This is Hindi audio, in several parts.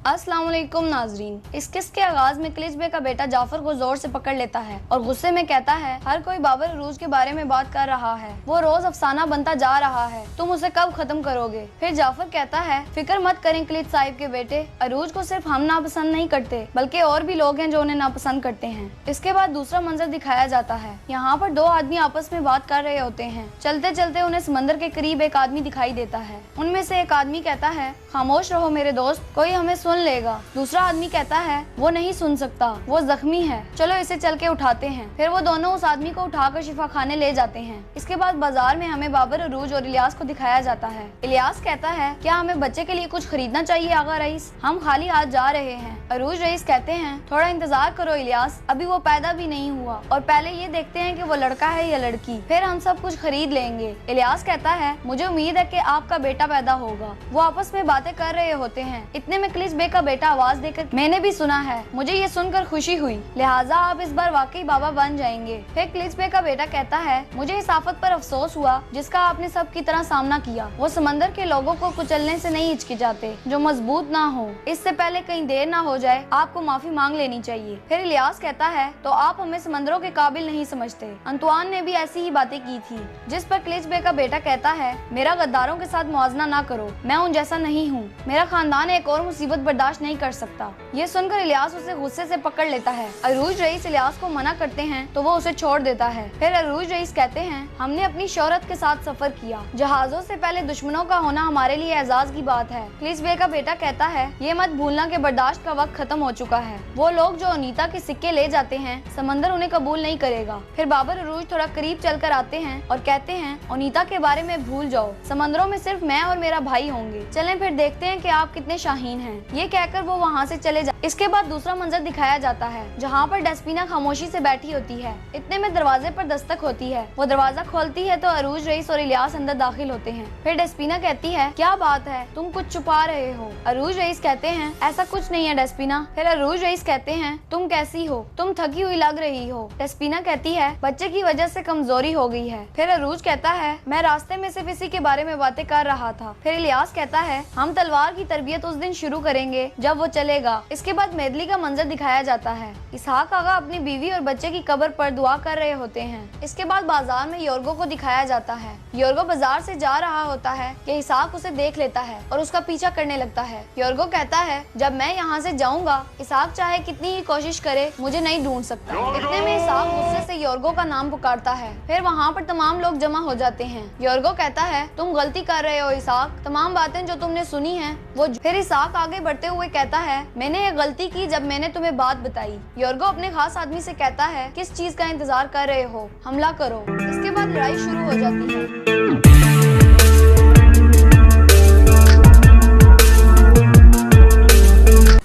अस्सलाम वालेकुम नाजरीन। इस किस के आगाज में क्लिच बे का बेटा जाफर को जोर से पकड़ लेता है और गुस्से में कहता है, हर कोई बाबर अरूज के बारे में बात कर रहा है, वो रोज अफसाना बनता जा रहा है, तुम उसे कब खत्म करोगे। फिर जाफर कहता है, फिक्र मत करें क्लिच साहिब के बेटे, अरूज को सिर्फ हम नापसंद नहीं करते बल्कि और भी लोग हैं जो उन्हें नापसंद करते हैं। इसके बाद दूसरा मंजर दिखाया जाता है। यहाँ पर दो आदमी आपस में बात कर रहे होते हैं। चलते चलते उन्हें समंदर के करीब एक आदमी दिखाई देता है। उनमें से एक आदमी कहता है, खामोश रहो मेरे दोस्त, कोई हमें सुन लेगा। दूसरा आदमी कहता है, वो नहीं सुन सकता, वो जख्मी है, चलो इसे चल के उठाते हैं। फिर वो दोनों उस आदमी को उठाकर शिफा खाने ले जाते हैं। इसके बाद बाजार में हमें बाबर अरूज और इलियास को दिखाया जाता है। इलियास कहता है, क्या हमें बच्चे के लिए कुछ खरीदना चाहिए आगा रईस, हम खाली हाथ जा रहे हैं। अरूज रईस कहते हैं, थोड़ा इंतजार करो इलियास, अभी वो पैदा भी नहीं हुआ और पहले ये देखते हैं कि वो लड़का है या लड़की, फिर हम सब कुछ खरीद लेंगे। इलियास कहता है, मुझे उम्मीद है कि आपका बेटा पैदा होगा। वो आपस में बातें कर रहे होते हैं। इतने में क्लिच बे का बेटा आवाज देकर, मैंने भी सुना है, मुझे ये सुनकर खुशी हुई, लिहाजा आप इस बार वाकई बाबा बन जाएंगे। फिर क्लिच बे का बेटा कहता है, मुझे इस आफत पर अफसोस हुआ जिसका आपने सबकी तरह सामना किया। वो समंदर के लोगों को कुचलने से नहीं हिचकिचाते जो मजबूत ना हो। इससे पहले कहीं देर ना हो जाए, आपको माफी मांग लेनी चाहिए। फिर इलियास कहता है, तो आप हमें समंदरों के काबिल नहीं समझते। अंतुआन ने भी ऐसी ही बातें की थी, जिस पर क्लिच बे का बेटा कहता है, मेरा गद्दारों के साथ मुआवजा ना करो, मैं उन जैसा नहीं हूँ, मेरा खानदान एक और मुसीबत बर्दाश्त नहीं कर सकता। ये सुनकर इलियास उसे गुस्से से पकड़ लेता है। अरूज रईस इलियास को मना करते हैं तो वो उसे छोड़ देता है। फिर अरूज रईस कहते हैं, हमने अपनी शोहरत के साथ सफर किया, जहाजों से पहले दुश्मनों का होना हमारे लिए एजाज की बात है। क्लिच बे का बेटा कहता है, ये मत भूलना कि बर्दाश्त का वक्त खत्म हो चुका है। वो लोग जो अनीता के सिक्के ले जाते हैं, समंदर उन्हें कबूल नहीं करेगा। फिर बाबर अरूज थोड़ा करीब चलकर आते हैं और कहते हैं, अनीता के बारे में भूल जाओ, समंदरों में सिर्फ मैं और मेरा भाई होंगे, चलें फिर देखते हैं कि आप कितने शाहीन हैं। ये कहकर वो वहाँ से चले जा। इसके बाद दूसरा मंजर दिखाया जाता है, जहाँ पर डेस्पिना खामोशी से बैठी होती है। इतने में दरवाजे पर दस्तक होती है। वो दरवाजा खोलती है तो अरूज रईस और इलियास अंदर दाखिल होते हैं। फिर डेस्पिना कहती है, क्या बात है, तुम कुछ छुपा रहे हो। अरूज रईस कहते हैं, ऐसा कुछ नहीं है डेस्पिना। फिर अरूज रईस कहते हैं, तुम कैसी हो, तुम थकी हुई लग रही हो। डेस्पिना कहती है, बच्चे की वजह से कमजोरी हो गई है। फिर अरूज कहता है, मैं रास्ते में सिर्फ इसी के बारे में बातें कर रहा था। फिर इलियास कहता है, हम तलवार की तरबियत उस दिन शुरू करेंगे जब वो चलेगा। इसके बाद मेदली का मंजर दिखाया जाता है। इसहाक आगा अपनी बीवी और बच्चे की कब्र पर दुआ कर रहे होते हैं। इसके बाद बाजार में योर्गो को दिखाया जाता है। योर्गो बाजार से जा रहा होता है कि इसहाक उसे देख लेता है और उसका पीछा करने लगता है। योर्गो कहता है, जब मैं यहाँ से जाऊंगा, इसहाक चाहे कितनी ही कोशिश करे मुझे नहीं ढूंढ सकता। इतने में इसहाक गुस्से से योर्गो का नाम पुकारता है। फिर वहाँ पर तमाम लोग जमा हो जाते हैं। योर्गो कहता है, तुम गलती कर रहे हो इसहाक, तमाम बातें जो तुमने सुनी है वो। फिर इसहाक आगे बढ़ते हुए कहता है, मैंने ये गलती की जब मैंने तुम्हें बात बताई। योर्गो अपने खास आदमी से कहता है, किस चीज का इंतजार कर रहे हो, हमला करो। इसके बाद लड़ाई शुरू हो जाती है।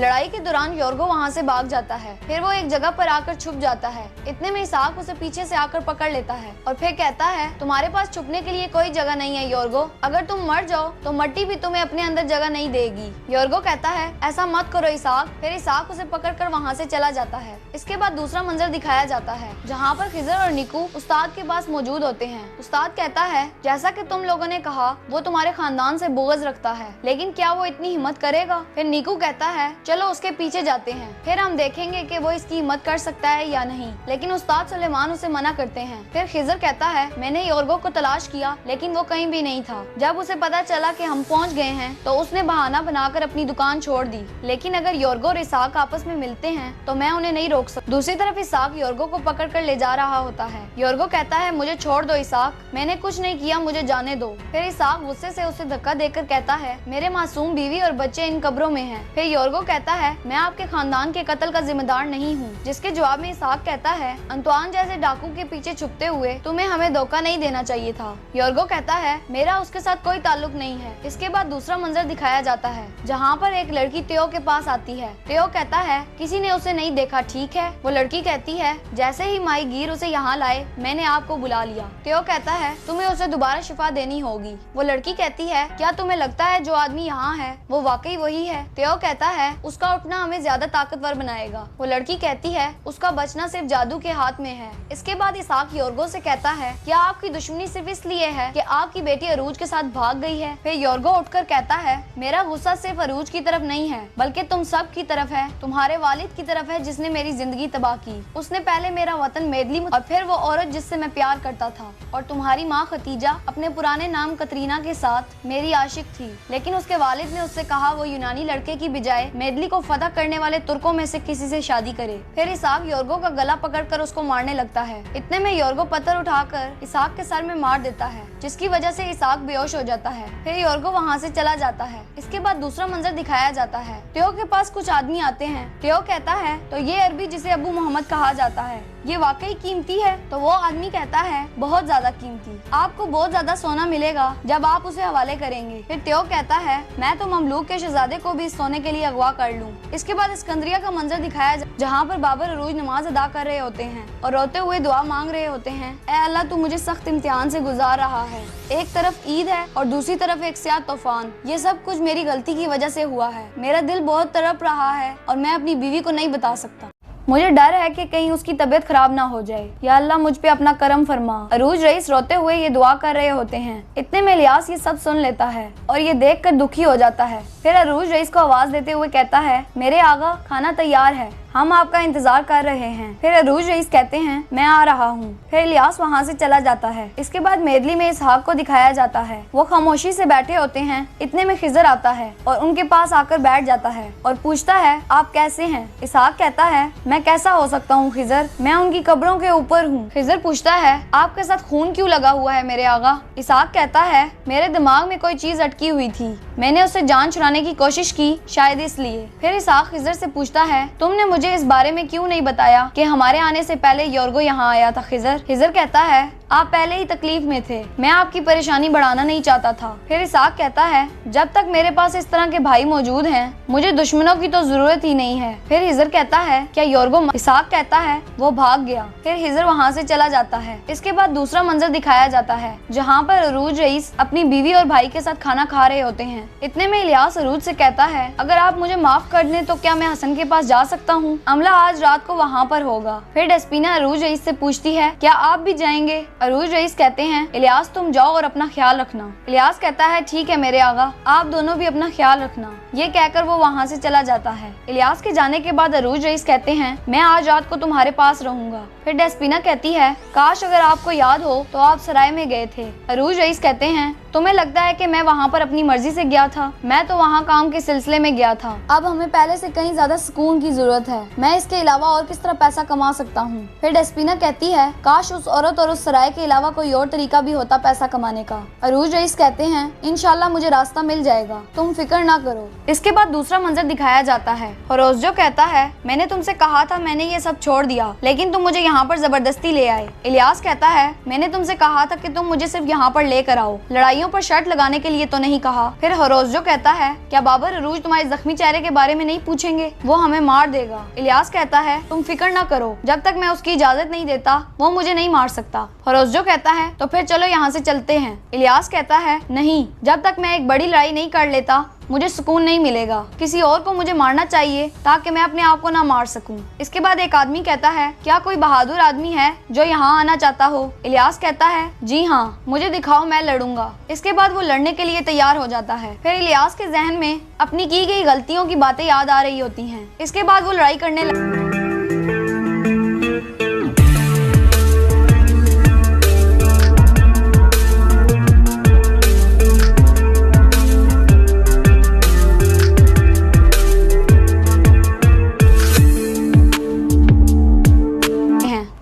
लड़ाई के दौरान योर्गो वहाँ से भाग जाता है। फिर वो एक जगह पर आकर छुप जाता है। इतने में इसहाक उसे पीछे से आकर पकड़ लेता है और फिर कहता है, तुम्हारे पास छुपने के लिए कोई जगह नहीं है योर्गो, अगर तुम मर जाओ तो मिट्टी भी तुम्हें अपने अंदर जगह नहीं देगी। योर्गो कहता है, ऐसा मत करो इसहाक। फिर इसहाक उसे पकड़कर वहाँ से चला जाता है। इसके बाद दूसरा मंजर दिखाया जाता है, जहाँ पर खिजर और निकू उस्ताद के पास मौजूद होते हैं। उस्ताद कहता है, जैसा कि तुम लोगों ने कहा, वो तुम्हारे खानदान से बुग़्ज़ रखता है, लेकिन क्या वो इतनी हिम्मत करेगा। फिर निकू कहता है, चलो उसके पीछे जाते हैं, फिर हम देखेंगे कि वो इसकी हिम्मत कर सकता है या नहीं। लेकिन उस्ताद सुलेमान उसे मना करते हैं। फिर खिजर कहता है, मैंने योर्गो को तलाश किया लेकिन वो कहीं भी नहीं था। जब उसे पता चला कि हम पहुंच गए हैं तो उसने बहाना बनाकर अपनी दुकान छोड़ दी। लेकिन अगर योर्गो और इसहाक आपस में मिलते हैं तो मैं उन्हें नहीं रोक सकता। दूसरी तरफ इसहाक योर्गो को पकड़ कर ले जा रहा होता है। योर्गो कहता है, मुझे छोड़ दो इसहाक, मैंने कुछ नहीं किया, मुझे जाने दो। फिर इसहाक गुस्से से उसे धक्का देकर कहता है, मेरे मासूम बीवी और बच्चे इन कब्रों में हैं। फिर योर्गो कहता है, मैं आपके खानदान के कत्ल का जिम्मेदार नहीं हूँ। जिसके जवाब में इसहाक कहता है, अंतुआन जैसे डाकू के पीछे छुपते हुए तुम्हें हमें धोखा नहीं देना चाहिए था। योर्गो कहता है, मेरा उसके साथ कोई ताल्लुक नहीं है। इसके बाद दूसरा मंजर दिखाया जाता है, जहाँ पर एक लड़की तेओ के पास आती है। तेओ कहता है, किसी ने उसे नहीं देखा, ठीक है। वो लड़की कहती है, जैसे ही माई गिर उसे यहाँ लाए मैंने आपको बुला लिया। तेओ कहता है, तुम्हें उसे दोबारा शिफा देनी होगी। वो लड़की कहती है, क्या तुम्हें लगता है जो आदमी यहाँ है वो वाकई वही है। तेओ कहता है, उसका उठना हमें ज्यादा ताकतवर बनाएगा। वो लड़की कहती है उसका बचना सिर्फ जादू के हाथ में है। इसके बाद इसहाक योर्गो से कहता है क्या आपकी दुश्मनी सिर्फ इसलिए है कि आपकी बेटी अरूज के साथ भाग गई है? फिर योर्गो उठकर कहता है मेरा गुस्सा सिर्फ अरूज की तरफ नहीं है बल्कि तुम सब की तरफ है, तुम्हारे वालिद की तरफ है जिसने मेरी जिंदगी तबाह की। उसने पहले मेरा वतन मेदली और फिर वो औरत जिससे मैं प्यार करता था, और तुम्हारी माँ खतीजा अपने पुराने नाम कतरीना के साथ मेरी आशिक थी, लेकिन उसके वालिद ने उससे कहा वो यूनानी लड़के की बजाय मेदली को फतह करने वाले तुर्कों में से किसी से शादी करे। फिर इसहाक योर्गो का गला पकड़कर उसको मारने लगता है। इतने में योर्गो पत्थर उठाकर इसहाक के सर में मार देता है, जिसकी वजह से इसहाक बेहोश हो जाता है। फिर योर्गो वहाँ से चला जाता है। इसके बाद दूसरा मंजर दिखाया जाता है। टेओ के पास कुछ आदमी आते हैं। टेओ कहता है तो ये अरबी जिसे अबू मोहम्मद कहा जाता है, ये वाकई कीमती है? तो वो आदमी कहता है बहुत ज्यादा कीमती, आपको बहुत ज्यादा सोना मिलेगा जब आप उसे हवाले करेंगे। फिर टेओ कहता है मैं तो ममलूक के शहजादे को भी इस सोने के लिए अगवा कर लूं। इसके बाद सिकंदरिया का मंजर दिखाया जहाँ पर बाबर अरूज नमाज अदा कर रहे होते हैं और रोते हुए दुआ मांग रहे होते हैं, ऐ अल्लाह तू मुझे सख्त इम्तिहान से गुजार रहा है। एक तरफ ईद है और दूसरी तरफ एक स्याह तूफान। ये सब कुछ मेरी गलती की वजह से हुआ है। मेरा दिल बहुत तड़प रहा है और मैं अपनी बीवी को नहीं बता सकता। मुझे डर है कि कहीं उसकी तबीयत खराब ना हो जाए। या अल्लाह मुझ पे अपना करम फरमा। अरूज रईस रोते हुए ये दुआ कर रहे होते हैं। इतने में इलियास ये सब सुन लेता है और ये देखकर दुखी हो जाता है। फिर अरूज रईस को आवाज देते हुए कहता है मेरे आगा खाना तैयार है, हम आपका इंतजार कर रहे हैं। फिर अरूज रईस कहते हैं मैं आ रहा हूँ। फिर इलियास वहाँ से चला जाता है। इसके बाद मेदली में इसहाक को दिखाया जाता है। वो खामोशी से बैठे होते हैं। इतने में खिजर आता है और उनके पास आकर बैठ जाता है और पूछता है आप कैसे हैं? इसहाक कहता है मैं कैसा हो सकता हूँ खिजर, मैं उनकी कब्रों के ऊपर हूँ। खिजर पूछता है आपके साथ खून क्यों लगा हुआ है मेरे आगा? इसहाक कहता है मेरे दिमाग में कोई चीज अटकी हुई थी, मैंने उससे जान छुड़ाने की कोशिश की, शायद इसलिए। फिर इसहाक खिजर से पूछता है तुमने मुझे इस बारे में क्यों नहीं बताया कि हमारे आने से पहले योर्गो यहाँ आया था? खिजर कहता है आप पहले ही तकलीफ में थे, मैं आपकी परेशानी बढ़ाना नहीं चाहता था। फिर इसहाक कहता है जब तक मेरे पास इस तरह के भाई मौजूद हैं, मुझे दुश्मनों की तो जरूरत ही नहीं है। फिर खिजर कहता है क्या योर्गो? इसहाक कहता है वो भाग गया। फिर खिजर वहाँ से चला जाता है। इसके बाद दूसरा मंजर दिखाया जाता है जहाँ पर अरूज रईस अपनी बीवी और भाई के साथ खाना खा रहे होते हैं। इतने में इलियास अरूज से कहता है अगर आप मुझे माफ कर दें तो क्या मैं हसन के पास जा सकता हूँ? अमला आज रात को वहाँ पर होगा। फिर डेस्पीना अरूज रईस से पूछती है क्या आप भी जाएंगे? अरूज रईस कहते हैं इलियास तुम जाओ और अपना ख्याल रखना। इलियास कहता है ठीक है मेरे आगा, आप दोनों भी अपना ख्याल रखना। ये कहकर वो वहाँ से चला जाता है। इलियास के जाने के बाद अरूज रईस कहते हैं मैं आज रात को तुम्हारे पास रहूंगा। फिर डेस्पीना कहती है काश अगर आपको याद हो तो आप सराय में गए थे। अरूज रईस कहते हैं तुम्हें लगता है कि मैं वहाँ पर अपनी मर्जी से गया था? मैं तो वहाँ काम के सिलसिले में गया था। अब हमें पहले से कहीं ज्यादा सुकून की जरूरत है। मैं इसके अलावा और किस तरह पैसा कमा सकता हूँ? फिर डेस्पीना कहती है काश उस औरत और उस सराय के अलावा कोई और तरीका भी होता पैसा कमाने का। अरूज रईस कहते हैं इंशाल्लाह मुझे रास्ता मिल जाएगा, तुम फिक्र ना करो। इसके बाद दूसरा मंजर दिखाया जाता है। फरोजो कहता है मैंने तुमसे कहा था मैंने ये सब छोड़ दिया, लेकिन तुम मुझे यहाँ पर जबरदस्ती ले आए। इलियास कहता है मैंने तुमसे कहा था कि तुम मुझे सिर्फ यहाँ पर लेकर आओ, लड़ाइयों पर शर्त लगाने के लिए तो नहीं कहा। फिर फरोजो कहता है क्या बाबर अरूज तुम्हारे जख्मी चेहरे के बारे में नहीं पूछेंगे? वो हमें मार देगा। इलियास कहता है तुम फिक्र ना करो, जब तक मैं उसकी इजाजत नहीं देता वो मुझे नहीं मार सकता। फरोजो कहता है तो फिर चलो यहाँ से चलते हैं। इलियास कहता है नहीं, जब तक मैं एक बड़ी लड़ाई नहीं कर लेता मुझे सुकून नहीं मिलेगा। किसी और को मुझे मारना चाहिए ताकि मैं अपने आप को ना मार सकूं। इसके बाद एक आदमी कहता है क्या कोई बहादुर आदमी है जो यहाँ आना चाहता हो? इलियास कहता है जी हाँ, मुझे दिखाओ, मैं लड़ूंगा। इसके बाद वो लड़ने के लिए तैयार हो जाता है। फिर इलियास के जहन में अपनी की गई गलतियों की बातें याद आ रही होती हैं। इसके बाद वो लड़ाई करने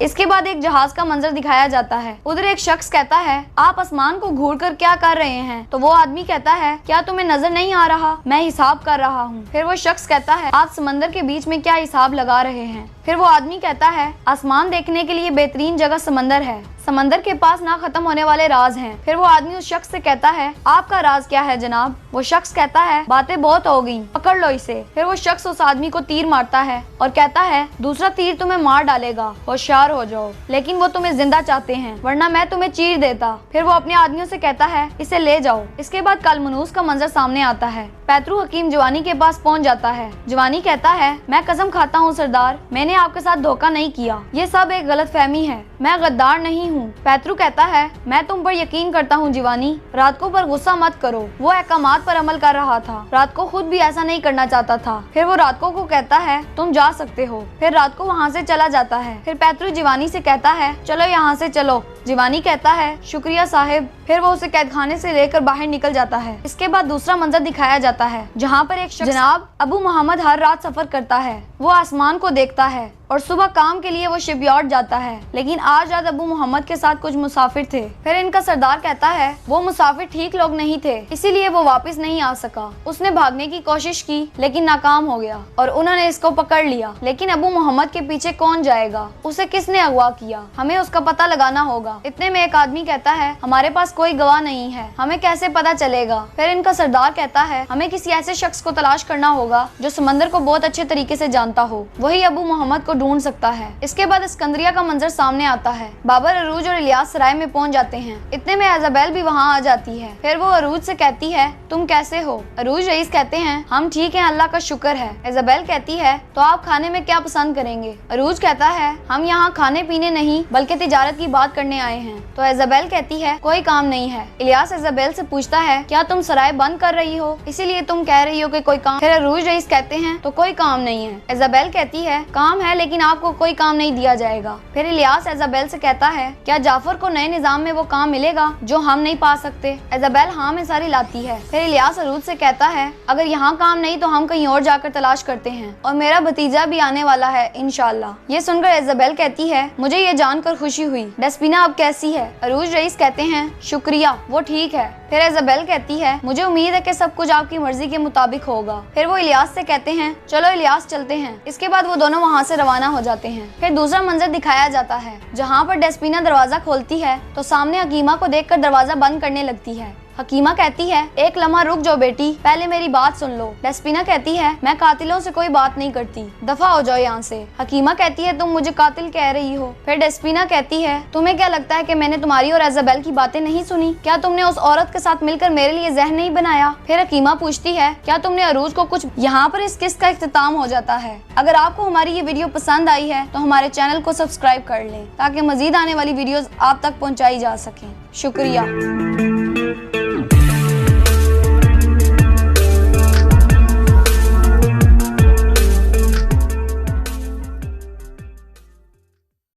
इसके बाद एक जहाज का मंजर दिखाया जाता है। उधर एक शख्स कहता है आप आसमान को घूरकर क्या कर रहे हैं? तो वो आदमी कहता है क्या तुम्हें नजर नहीं आ रहा, मैं हिसाब कर रहा हूँ। फिर वो शख्स कहता है आप समंदर के बीच में क्या हिसाब लगा रहे हैं? फिर वो आदमी कहता है आसमान देखने के लिए बेहतरीन जगह समंदर है, समंदर के पास ना खत्म होने वाले राज हैं। फिर वो आदमी उस शख्स से कहता है, आपका राज क्या है जनाब? वो शख्स कहता है, बातें बहुत हो गई, पकड़ लो इसे। फिर वो शख्स उस आदमी को तीर मारता है और कहता है, दूसरा तीर तुम्हें मार डालेगा, होशियार हो जाओ। लेकिन वो तुम्हें जिंदा चाहते हैं, वरना मैं तुम्हें चीर देता। फिर वो अपने आदमियों से कहता है, इसे ले जाओ। इसके बाद कालमनूस का मंजर सामने आता है। पैतरू हकीम जवानी के पास पहुंच जाता है। जवानी कहता है, मैं कसम खाता हूँ सरदार, मैंने आपके साथ धोखा नहीं किया, ये सब एक गलतफहमी है, मैं गद्दार नहीं हूँ। पैतरू कहता है, मैं तुम पर यकीन करता हूँ जवानी, रात को पर गुस्सा मत करो। वो अहकामात पर अमल कर रहा था, रात को खुद भी ऐसा नहीं करना चाहता था। फिर वो रात को कहता है, तुम जा सकते हो। फिर रात को वहाँ से चला जाता है। फिर पैतरू जवानी से कहता है, चलो यहाँ से चलो। जवानी कहता है, शुक्रिया साहिब। फिर वो उसे कैदखाने से लेकर बाहर निकल जाता है। इसके बाद दूसरा मंजर दिखाया जाता है, जहाँ पर एक शख्स जनाब अबू मोहम्मद हर रात सफर करता है। वो आसमान को देखता है और सुबह काम के लिए वो शिपयार्ड जाता है। लेकिन आज रात अबू मोहम्मद के साथ कुछ मुसाफिर थे। फिर इनका सरदार कहता है, वो मुसाफिर ठीक लोग नहीं थे, इसीलिए वो वापस नहीं आ सका। उसने भागने की कोशिश की लेकिन नाकाम हो गया और उन्होंने इसको पकड़ लिया। लेकिन अबू मोहम्मद के पीछे कौन जाएगा? उसे किसने अगवा किया? हमें उसका पता लगाना होगा। इतने में एक आदमी कहता है, हमारे पास कोई गवाह नहीं है, हमें कैसे पता चलेगा? फिर इनका सरदार कहता है, हमें किसी ऐसे शख्स को तलाश करना होगा जो समंदर को बहुत अच्छे तरीके से जानता हो, वही अबू मोहम्मद को ढूंढ सकता है। इसके बाद इस्कंदरिया का मंजर सामने आता है। बाबर, अरूज और इलियास सराय में पहुंच जाते हैं। इतने में इजाबेल भी वहां आ जाती है। फिर वो अरूज से कहती है, तुम कैसे हो? अरूज रईस कहते हैं, हम ठीक हैं, अल्लाह का शुक्र है। इजाबेल कहती है, तो आप खाने में क्या पसंद करेंगे? अरूज कहता है, हम यहाँ खाने पीने नहीं बल्कि तिजारत की बात करने आए हैं। तो इजाबेल कहती है, कोई काम नहीं है। इलियास इजाबेल से पूछता है, क्या तुम सराय बंद कर रही हो, इसीलिए तुम कह रही हो कि कोई काम? फिर अरूज रईस कहते हैं, तो कोई काम नहीं है। इजाबेल कहती है, काम है लेकिन आपको कोई काम नहीं दिया जाएगा। फिर इलियास इजाबेल से कहता है, क्या जाफर को नए निजाम में वो काम मिलेगा जो हम नहीं पा सकते? इजाबेल हाँ में सारी लाती है। फिर इलियास अरूज से कहता है, अगर यहाँ काम नहीं तो हम कहीं और जाकर तलाश करते हैं, और मेरा भतीजा भी आने वाला है इंशाल्लाह। ये सुनकर इजाबेल कहती है, मुझे ये जानकर खुशी हुई। डेस्पिना अब कैसी है? अरूज रईस कहते हैं, शुक्रिया, वो ठीक है। फिर इजाबेल कहती है, मुझे उम्मीद है कि सब कुछ आपकी मर्जी के मुताबिक होगा। फिर वो इलियास से कहते हैं, चलो इलियास चलते हैं। इसके बाद वो दोनों वहाँ से रवाना हो जाते हैं। फिर दूसरा मंजर दिखाया जाता है, जहाँ पर डेस्पिना दरवाजा खोलती है तो सामने हकीमा को देखकर दरवाजा बंद करने लगती है। हकीमा कहती है, एक लम्हा रुक जाओ बेटी, पहले मेरी बात सुन लो। डेस्पिना कहती है, मैं कातिलों से कोई बात नहीं करती, दफा हो जाओ यहाँ से। हकीमा कहती है, तुम मुझे कातिल कह रही हो? फिर डेस्पिना कहती है, तुम्हें क्या लगता है कि मैंने तुम्हारी और इजाबेल की बातें नहीं सुनी? क्या तुमने उस औरत के साथ मिलकर मेरे लिए जहन नहीं बनाया? फिर हकीमा पूछती है, क्या तुमने अरूज को कुछ? यहाँ पर इस किस्त का इख्तिताम हो जाता है। अगर आपको हमारी ये वीडियो पसंद आई है तो हमारे चैनल को सब्सक्राइब कर लें ताकि मजीद आने वाली वीडियोस आप तक पहुँचाई जा सकें। शुक्रिया।